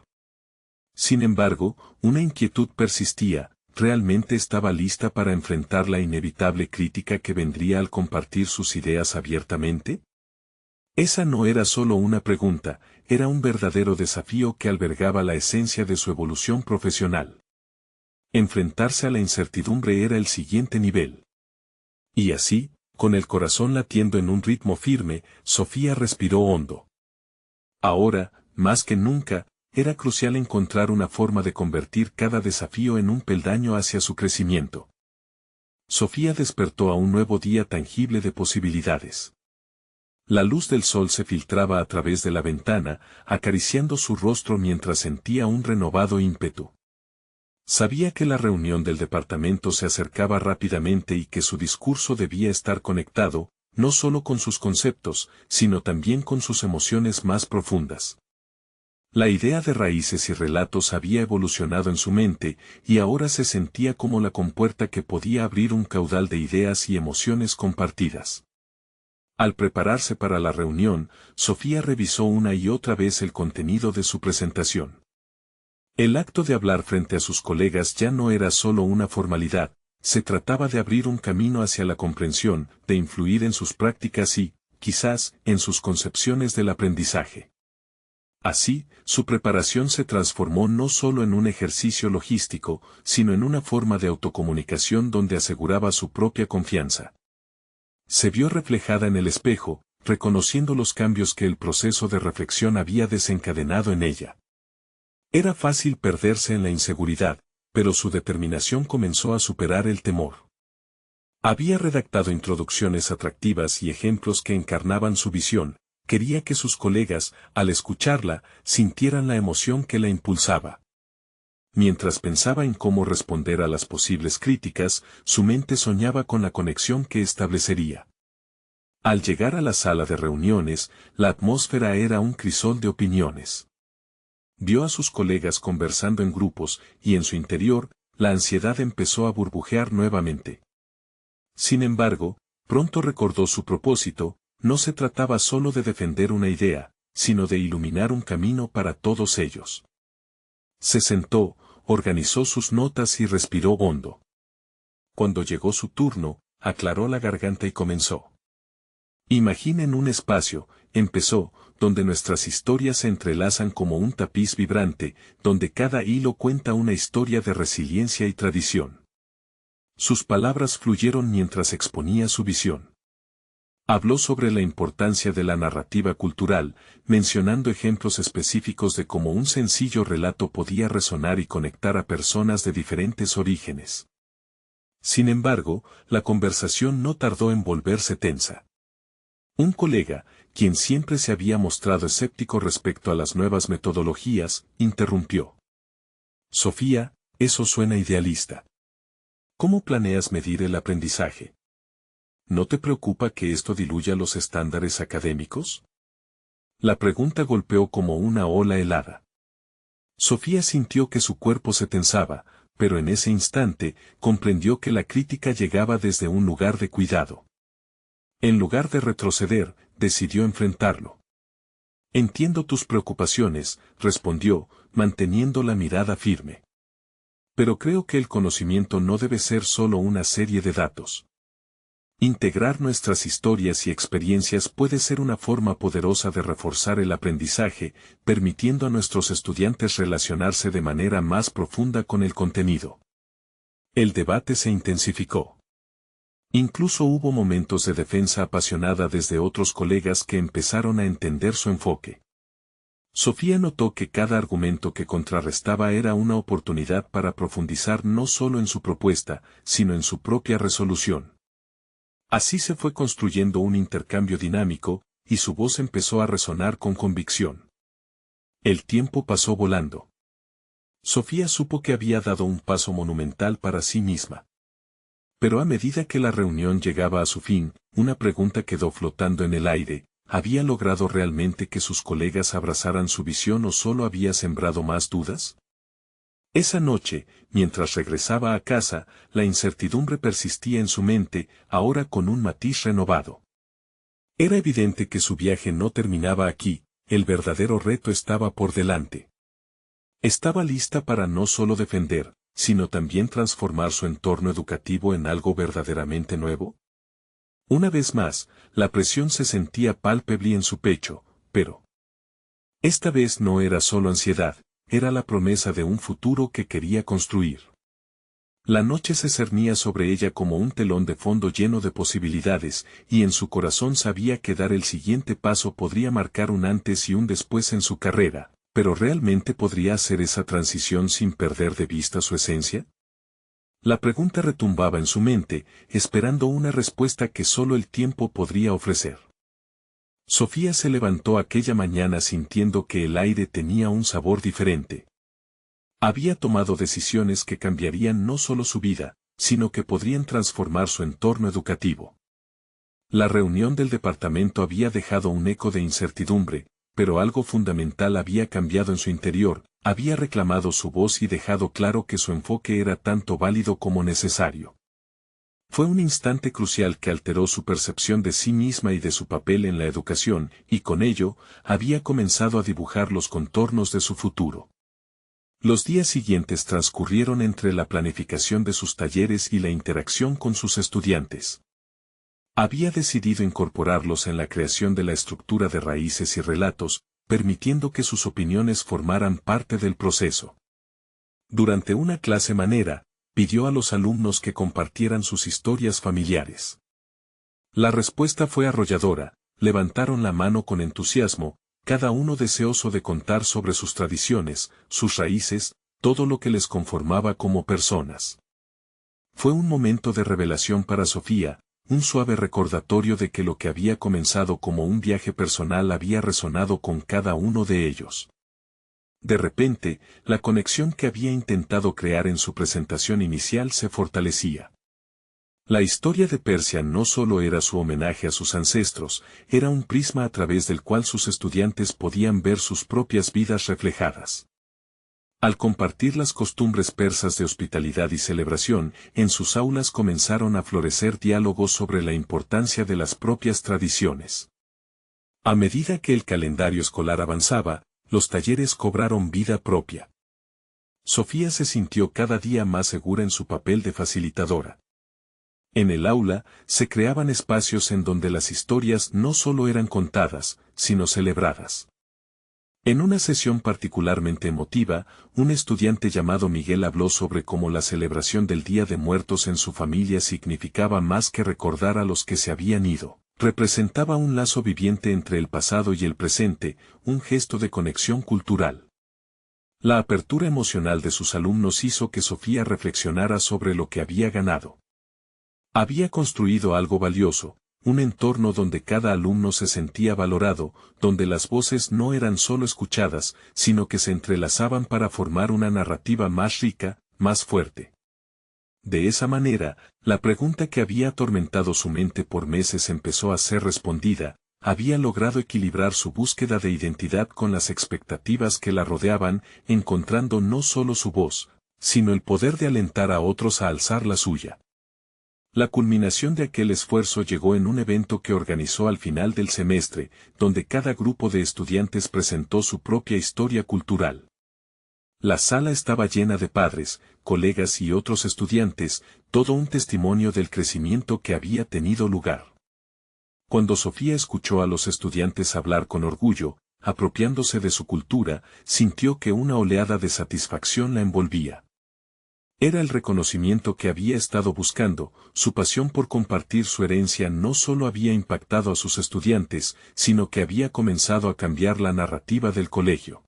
Sin embargo, una inquietud persistía. ¿Realmente estaba lista para enfrentar la inevitable crítica que vendría al compartir sus ideas abiertamente? Esa no era solo una pregunta, era un verdadero desafío que albergaba la esencia de su evolución profesional. Enfrentarse a la incertidumbre era el siguiente nivel. Y así, con el corazón latiendo en un ritmo firme, Sofía respiró hondo. Ahora, más que nunca, era crucial encontrar una forma de convertir cada desafío en un peldaño hacia su crecimiento. Sofía despertó a un nuevo día tangible de posibilidades. La luz del sol se filtraba a través de la ventana, acariciando su rostro mientras sentía un renovado ímpetu. Sabía que la reunión del departamento se acercaba rápidamente y que su discurso debía estar conectado, no solo con sus conceptos, sino también con sus emociones más profundas. La idea de raíces y relatos había evolucionado en su mente, y ahora se sentía como la compuerta que podía abrir un caudal de ideas y emociones compartidas. Al prepararse para la reunión, Sofía revisó una y otra vez el contenido de su presentación. El acto de hablar frente a sus colegas ya no era solo una formalidad, se trataba de abrir un camino hacia la comprensión, de influir en sus prácticas y, quizás, en sus concepciones del aprendizaje. Así, su preparación se transformó no solo en un ejercicio logístico, sino en una forma de autocomunicación donde aseguraba su propia confianza. Se vio reflejada en el espejo, reconociendo los cambios que el proceso de reflexión había desencadenado en ella. Era fácil perderse en la inseguridad, pero su determinación comenzó a superar el temor. Había redactado introducciones atractivas y ejemplos que encarnaban su visión. Quería que sus colegas, al escucharla, sintieran la emoción que la impulsaba. Mientras pensaba en cómo responder a las posibles críticas, su mente soñaba con la conexión que establecería. Al llegar a la sala de reuniones, la atmósfera era un crisol de opiniones. Vio a sus colegas conversando en grupos, y en su interior, la ansiedad empezó a burbujear nuevamente. Sin embargo, pronto recordó su propósito. No se trataba solo de defender una idea, sino de iluminar un camino para todos ellos. Se sentó, organizó sus notas y respiró hondo. Cuando llegó su turno, aclaró la garganta y comenzó. Imaginen un espacio, empezó, donde nuestras historias se entrelazan como un tapiz vibrante, donde cada hilo cuenta una historia de resiliencia y tradición. Sus palabras fluyeron mientras exponía su visión. Habló sobre la importancia de la narrativa cultural, mencionando ejemplos específicos de cómo un sencillo relato podía resonar y conectar a personas de diferentes orígenes. Sin embargo, la conversación no tardó en volverse tensa. Un colega, quien siempre se había mostrado escéptico respecto a las nuevas metodologías, interrumpió. Sofía, eso suena idealista. ¿Cómo planeas medir el aprendizaje? ¿No te preocupa que esto diluya los estándares académicos? La pregunta golpeó como una ola helada. Sofía sintió que su cuerpo se tensaba, pero en ese instante, comprendió que la crítica llegaba desde un lugar de cuidado. En lugar de retroceder, decidió enfrentarlo. Entiendo tus preocupaciones, respondió, manteniendo la mirada firme. Pero creo que el conocimiento no debe ser solo una serie de datos. Integrar nuestras historias y experiencias puede ser una forma poderosa de reforzar el aprendizaje, permitiendo a nuestros estudiantes relacionarse de manera más profunda con el contenido. El debate se intensificó. Incluso hubo momentos de defensa apasionada desde otros colegas que empezaron a entender su enfoque. Sofía notó que cada argumento que contrarrestaba era una oportunidad para profundizar no solo en su propuesta, sino en su propia resolución. Así se fue construyendo un intercambio dinámico, y su voz empezó a resonar con convicción. El tiempo pasó volando. Sofía supo que había dado un paso monumental para sí misma. Pero a medida que la reunión llegaba a su fin, una pregunta quedó flotando en el aire: ¿había logrado realmente que sus colegas abrazaran su visión o solo había sembrado más dudas? Esa noche, mientras regresaba a casa, la incertidumbre persistía en su mente, ahora con un matiz renovado. Era evidente que su viaje no terminaba aquí, el verdadero reto estaba por delante. Estaba lista para no solo defender, sino también transformar su entorno educativo en algo verdaderamente nuevo. Una vez más, la presión se sentía palpable en su pecho, pero esta vez no era solo ansiedad, era la promesa de un futuro que quería construir. La noche se cernía sobre ella como un telón de fondo lleno de posibilidades, y en su corazón sabía que dar el siguiente paso podría marcar un antes y un después en su carrera, pero ¿realmente podría hacer esa transición sin perder de vista su esencia? La pregunta retumbaba en su mente, esperando una respuesta que solo el tiempo podría ofrecer. Sofía se levantó aquella mañana sintiendo que el aire tenía un sabor diferente. Había tomado decisiones que cambiarían no solo su vida, sino que podrían transformar su entorno educativo. La reunión del departamento había dejado un eco de incertidumbre, pero algo fundamental había cambiado en su interior, había reclamado su voz y dejado claro que su enfoque era tanto válido como necesario. Fue un instante crucial que alteró su percepción de sí misma y de su papel en la educación, y con ello, había comenzado a dibujar los contornos de su futuro. Los días siguientes transcurrieron entre la planificación de sus talleres y la interacción con sus estudiantes. Había decidido incorporarlos en la creación de la estructura de raíces y relatos, permitiendo que sus opiniones formaran parte del proceso. Durante una clase manera, pidió a los alumnos que compartieran sus historias familiares. La respuesta fue arrolladora, levantaron la mano con entusiasmo, cada uno deseoso de contar sobre sus tradiciones, sus raíces, todo lo que les conformaba como personas. Fue un momento de revelación para Sofía, un suave recordatorio de que lo que había comenzado como un viaje personal había resonado con cada uno de ellos. De repente, la conexión que había intentado crear en su presentación inicial se fortalecía. La historia de Persia no solo era su homenaje a sus ancestros, era un prisma a través del cual sus estudiantes podían ver sus propias vidas reflejadas. Al compartir las costumbres persas de hospitalidad y celebración, en sus aulas comenzaron a florecer diálogos sobre la importancia de las propias tradiciones. A medida que el calendario escolar avanzaba, los talleres cobraron vida propia. Sofía se sintió cada día más segura en su papel de facilitadora. En el aula, se creaban espacios en donde las historias no solo eran contadas, sino celebradas. En una sesión particularmente emotiva, un estudiante llamado Miguel habló sobre cómo la celebración del Día de Muertos en su familia significaba más que recordar a los que se habían ido. Representaba un lazo viviente entre el pasado y el presente, un gesto de conexión cultural. La apertura emocional de sus alumnos hizo que Sofía reflexionara sobre lo que había ganado. Había construido algo valioso, un entorno donde cada alumno se sentía valorado, donde las voces no eran solo escuchadas, sino que se entrelazaban para formar una narrativa más rica, más fuerte. De esa manera, la pregunta que había atormentado su mente por meses empezó a ser respondida, había logrado equilibrar su búsqueda de identidad con las expectativas que la rodeaban, encontrando no solo su voz, sino el poder de alentar a otros a alzar la suya. La culminación de aquel esfuerzo llegó en un evento que organizó al final del semestre, donde cada grupo de estudiantes presentó su propia historia cultural. La sala estaba llena de padres, colegas y otros estudiantes, todo un testimonio del crecimiento que había tenido lugar. Cuando Sofía escuchó a los estudiantes hablar con orgullo, apropiándose de su cultura, sintió que una oleada de satisfacción la envolvía. Era el reconocimiento que había estado buscando, su pasión por compartir su herencia no solo había impactado a sus estudiantes, sino que había comenzado a cambiar la narrativa del colegio.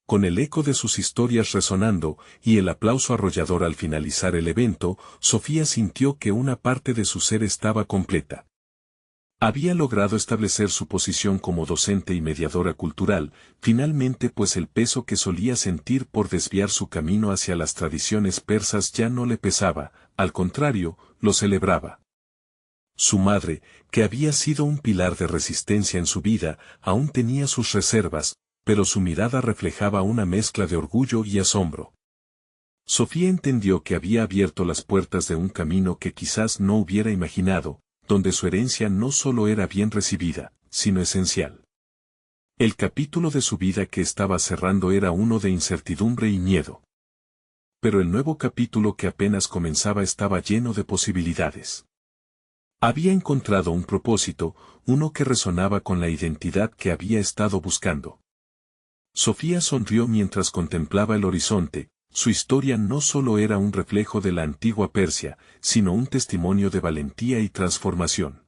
Con el eco de sus historias resonando, y el aplauso arrollador al finalizar el evento, Sofía sintió que una parte de su ser estaba completa. Había logrado establecer su posición como docente y mediadora cultural, finalmente pues el peso que solía sentir por desviar su camino hacia las tradiciones persas ya no le pesaba, al contrario, lo celebraba. Su madre, que había sido un pilar de resistencia en su vida, aún tenía sus reservas, pero su mirada reflejaba una mezcla de orgullo y asombro. Sofía entendió que había abierto las puertas de un camino que quizás no hubiera imaginado, donde su herencia no solo era bien recibida, sino esencial. El capítulo de su vida que estaba cerrando era uno de incertidumbre y miedo. Pero el nuevo capítulo que apenas comenzaba estaba lleno de posibilidades. Había encontrado un propósito, uno que resonaba con la identidad que había estado buscando. Sofía sonrió mientras contemplaba el horizonte. Su historia no solo era un reflejo de la antigua Persia, sino un testimonio de valentía y transformación.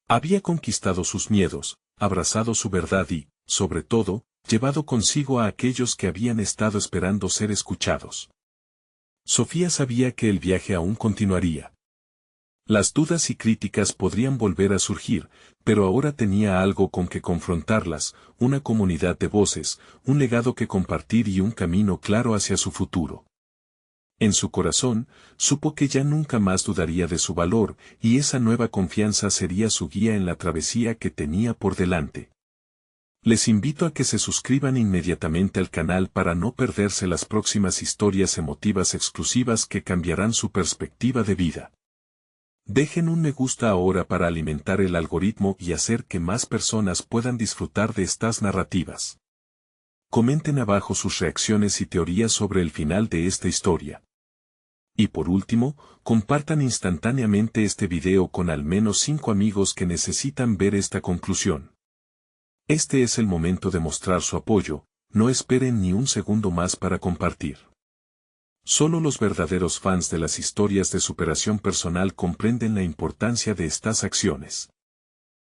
Había conquistado sus miedos, abrazado su verdad y, sobre todo, llevado consigo a aquellos que habían estado esperando ser escuchados. Sofía sabía que el viaje aún continuaría. Las dudas y críticas podrían volver a surgir, pero ahora tenía algo con que confrontarlas, una comunidad de voces, un legado que compartir y un camino claro hacia su futuro. En su corazón, supo que ya nunca más dudaría de su valor, y esa nueva confianza sería su guía en la travesía que tenía por delante. Les invito a que se suscriban inmediatamente al canal para no perderse las próximas historias emotivas exclusivas que cambiarán su perspectiva de vida. Dejen un me gusta ahora para alimentar el algoritmo y hacer que más personas puedan disfrutar de estas narrativas. Comenten abajo sus reacciones y teorías sobre el final de esta historia. Y por último, compartan instantáneamente este video con al menos 5 amigos que necesitan ver esta conclusión. Este es el momento de mostrar su apoyo, no esperen ni un segundo más para compartir. Solo los verdaderos fans de las historias de superación personal comprenden la importancia de estas acciones.